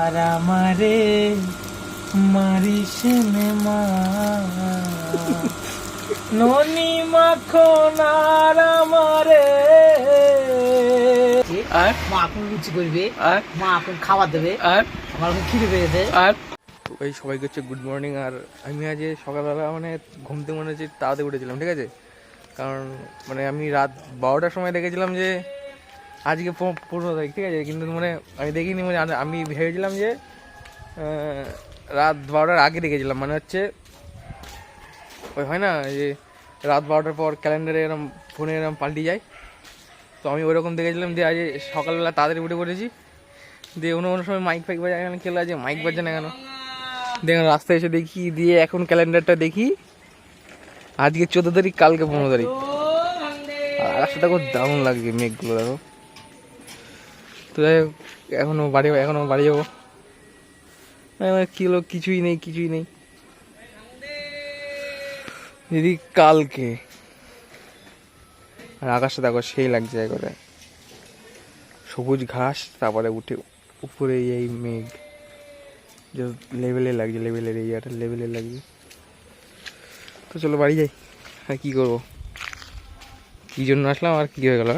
আর আমারে মারিস নে মা ননি মাখন আর আমারে আর মা এখন লুচি করবে আর মা এখন খাবার দেবে আর আমার এখন খিদে পেয়েছে আর এই সবাইকে হচ্ছে গুড মর্নিং। আর আমি আজ সকালবেলা মানে ঘুম থেকে মনে হচ্ছে তাড়াতাড়ি উঠেছিলাম, ঠিক আছে? কারণ মানে আমি রাত 12টার সময় দেখেছিলাম যে আজকে 15 তারিখ, ঠিক আছে? কিন্তু মানে আমি দেখিনি, মানে আমি ভেবেছিলাম যে রাত 12টার আগে দেখেছিলাম, মানে হচ্ছে ওই হয় না যে রাত 12টার পর ক্যালেন্ডারে এরকম ফোনে এরকম পাল্টে যায়। তো আমি ওইরকম দেখেছিলাম যে আজ সকালবেলা তাড়াতাড়ি উঠে পড়েছি, দিয়ে অন্য সময় মাইক ফাইক বাজে, এখানে খেলে আছে মাইক বাজছে না কেন, দেখুন রাস্তায় এসে দেখি, দিয়ে এখন ক্যালেন্ডারটা দেখি আজকে 14 তারিখ, কালকে 15 তারিখ। আর আকাশটা খুব দারুণ লাগছে, মেঘগুলো দেখো। তো যাই হোক, এখনো বাড়ি যাবো। কি হলো, কিছুই নেই দিদি কালকে। আর আকাশটা দেখো সেই লাগছে করে, সবুজ ঘাস, তারপরে উঠে উপরে এই মেঘ, যে লেভেলের লাগছে, লেভেলের এরিয়াটা লেভেলের লাগছে। তো চলো বাড়ি যাই। আর কী করবো, কী জন্য আসলাম আর কী হয়ে গেল।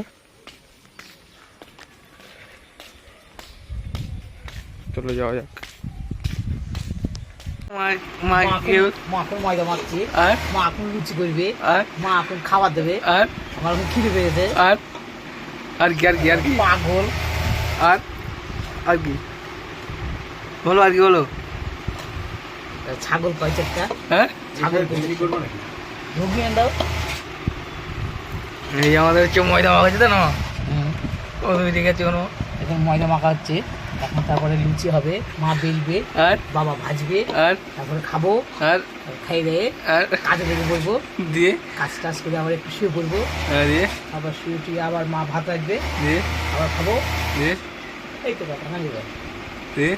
চলো যাওয়া যাক। মা এখন ময়দা মাখছি আর মা এখন লুচি করবে আর মা এখন খাবার দেবে আর আমার এখন খিদে পেয়েছে আর আর কি পাগল। আর কি বলো, আর কি বলো? ছাগল পাইছে একটা, হ্যাঁ, ছাগল ঢুকিয়ে দাও। এই যে আমাদের হচ্ছে ময়দা মাখাচ্ছে তো না, ও তুমি দেখেছো কোনো? এখন ময়দা মাখা হচ্ছে, এখন তারপরে লুচি হবে, মা বেলবে আর বাবা ভাজবে, আর তারপরে খাবো, আর খাই দিয়ে আর কাজে লেগে পড়বো, দিয়ে কাজ টাজ করে আবার একটু শুয়ে পড়বো, দিয়ে আবার শুয়ে টুয়ে আবার মা ভাত রাখবে, দিয়ে আবার খাবো। দিয়ে এই তো কথা না দিবে দিয়ে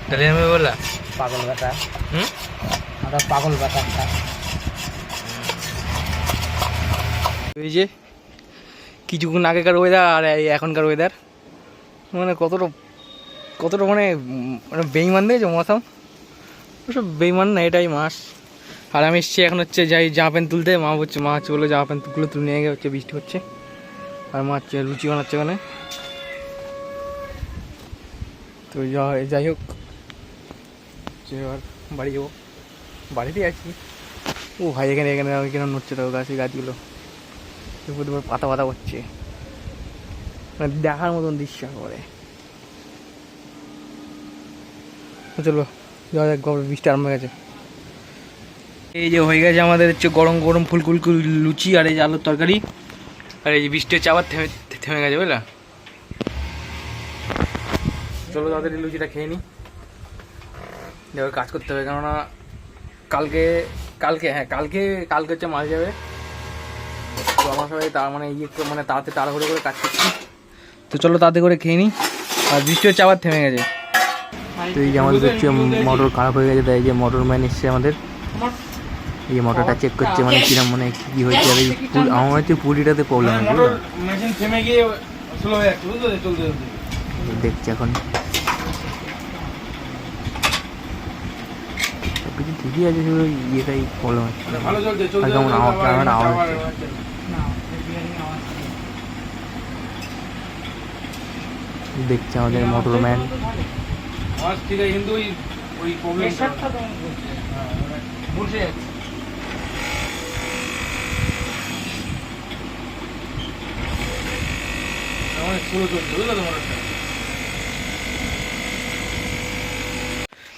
তাহলে আমি বললা পাগল বেটা, হুম, আমরা পাগল বেটা একটা। এই যে কিছুক্ষণ আগেকার ওয়েদার আর এই এখনকার ওয়েদার, মানে কতটা মানে বেইমান দিয়েছে মৌসুম। ওসব বেইমান না, এটাই মাস। আর আমি এসছি এখন হচ্ছে যাই জামা প্যান্ট তুলতে, মা বললো জামা প্যান্টগুলো তুলে নিয়ে গিয়ে হচ্ছে, বৃষ্টি হচ্ছে আর মা হচ্ছে লুচি বানাচ্ছে ওখানে। তো যাই হোক, এবার বাড়ি যাবো, বাড়িতেই আছি। ও ভাই, এখানে কেন নড়ছে তো গাছগুলো, পাতা করছে, মানে দেখার মতন দৃশ্য করে। চলো যাওয়া যাক, বৃষ্টি আরম্ভ হয়ে গেছে। এই যে হয়ে গেছে আমাদের হচ্ছে গরম গরম ফুলকুল লুচি, আর এই যে আলুর তরকারি, আর এই যে বৃষ্টি হচ্ছে আবার থেমে গেছে, বুঝলা? চলো তাদের লুচিটা খেয়ে নিই, এবার কাজ করতে হবে, কেননা কালকে হচ্ছে মাছ যাবে। তো আমার সবাই তার মানে মানে তাড়াহুড়ো করে কাজ করছি। তো চলো তাড়াতাড়ি করে খেয়ে নিই, আর বৃষ্টি হচ্ছে আবার থেমে গেছে। তো এই যে আমাদের হচ্ছে মোটর খারাপ হয়ে গেছে, তাই যে মোটর ম্যান এসছে আমাদের, এই মোটরটা চেক করছে, মানে কিরম মানে কি হয়েছে। আর আমার হচ্ছে পুরিটাতে প্রবলেম হয়েছে, দেখছি এখন কিছু ঠিকই আছে, শুধু ইয়েটাই প্রবলেম হচ্ছে, কেমন আওয়াজ হচ্ছে। দেখছে আমাদের মোটর ম্যান।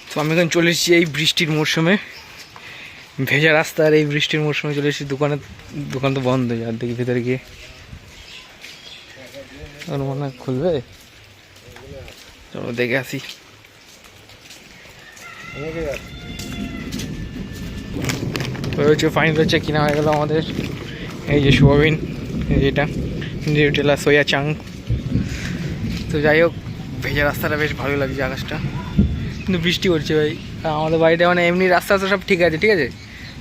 তো আমি এখন চলে এসেছি এই বৃষ্টির মরশুমে, ভেজা রাস্তা, আর এই বৃষ্টির মরশুমে চলে এসেছি। দোকান তো বন্ধ, আর দেখি ভেতরে গিয়ে মনে হয় খুলবে, চলো দেখে আসি। ফাইনাল হচ্ছে কিনা হয়ে গেল আমাদের এই যে সোয়াবিন, এটা নিউটেলা সোয়া চাং। তো যাই হোক, ভেজা রাস্তাটা বেশ ভালো লাগছে, আকাশটা, কিন্তু বৃষ্টি পড়ছে ভাই। আমাদের বাড়িটা মানে এমনি রাস্তা সব ঠিক আছে,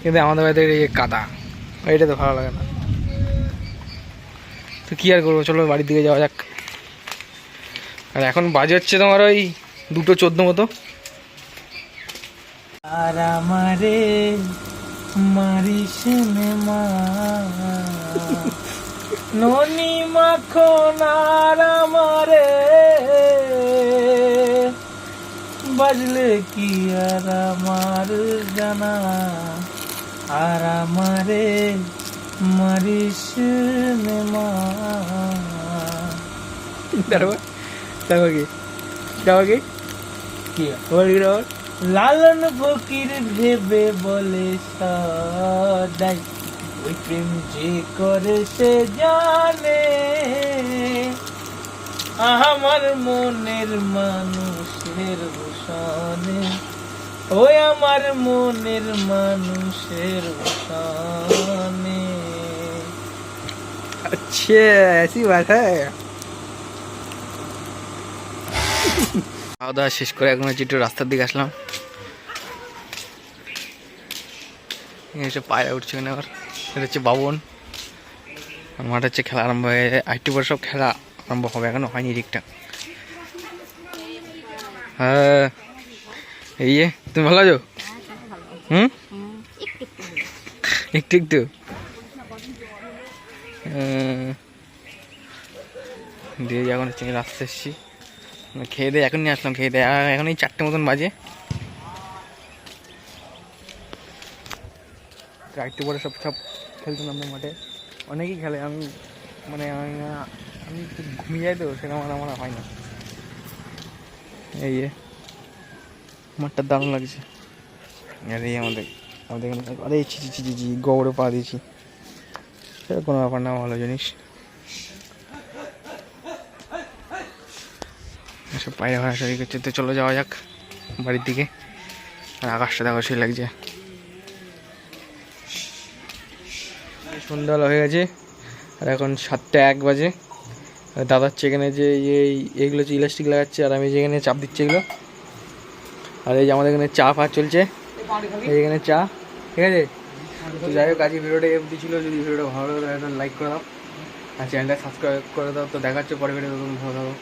কিন্তু আমাদের বাড়িতে এই কাদা, এটা তো ভালো লাগে না। তো কী আর করবো, চলো বাড়ির দিকে যাওয়া যাক। আর এখন বাজে হচ্ছে তোমার ওই 2:14 মতো। আর আমারে মারিস নে মা, ননি মাখন আর আমারে বাজলে কি আর আমার জানা, আর আমারে মারিস নে মা। তারপর কি তারপর কি কি বল কি তারপর? লালন ফকির ভেবে বলে সদাই, ওই প্রেম যে করে সে জানে, আমার মনের মানুষের ভূষণে, ওই আমার মনের মানুষের ভূষণে। আচ্ছা ऐसी बात है। খাওয়া দাওয়া শেষ করে এখন হচ্ছে একটু রাস্তার দিকে আসলাম। এসে পায়রা উঠছে না, আবার এটা হচ্ছে বাবন। মাঠ হচ্ছে খেলা আরম্ভ হয়ে যায়, আরেকটু পরে সব খেলা আরম্ভ হবে, এখনো হয়নি ঠিকঠাক। হ্যাঁ এই যে তুমি ভালো আছো? হুম একটু একটু দিয়ে এখন হচ্ছে রাস্তা এসেছি, খেয়ে দিয়ে এখন নিয়ে আসলাম, খেয়ে দিয়ে এখন এই 4টে মতন বাজে। একটু পরে সব খেলতে নামবো মাঠে, অনেকেই খেলে, আমি মানে আমি একটু ঘুমিয়ে যাই তো, সেটা আমার হয় না। এই যে মাঠটা দারুণ লাগছে। আর এই আমাদের এখানে আরে ছি গৌড়ে পা দিয়েছি, সেটা কোনো ব্যাপার না, ভালো জিনিস। এসব পায়রা ভাড়া সরি করছে, তো চলো যাওয়া যাক বাড়ির দিকে। আর আকাশটা দেখো সেই লাগছে, সন্ধ্যাবেলা হয়ে গেছে আর এখন 7:01 বাজে। দাদার এখানে যে এইগুলো হচ্ছে ইলাস্টিক লাগাচ্ছে, আর আমি যেখানে চাপ দিচ্ছি এগুলো। আর এই যে আমাদের এখানে চা ফা চলছে, এইখানে চা, ঠিক আছে। তো যাই হোক আজকে ভিডিওটা অবধি ছিল, যদি ভিডিওটা ভালো লাগে লাইক করে দাও আর চ্যানেলটা সাবস্ক্রাইব করে দাও। তো দেখা হচ্ছে পরে ভিডিও, ভালো থাকো।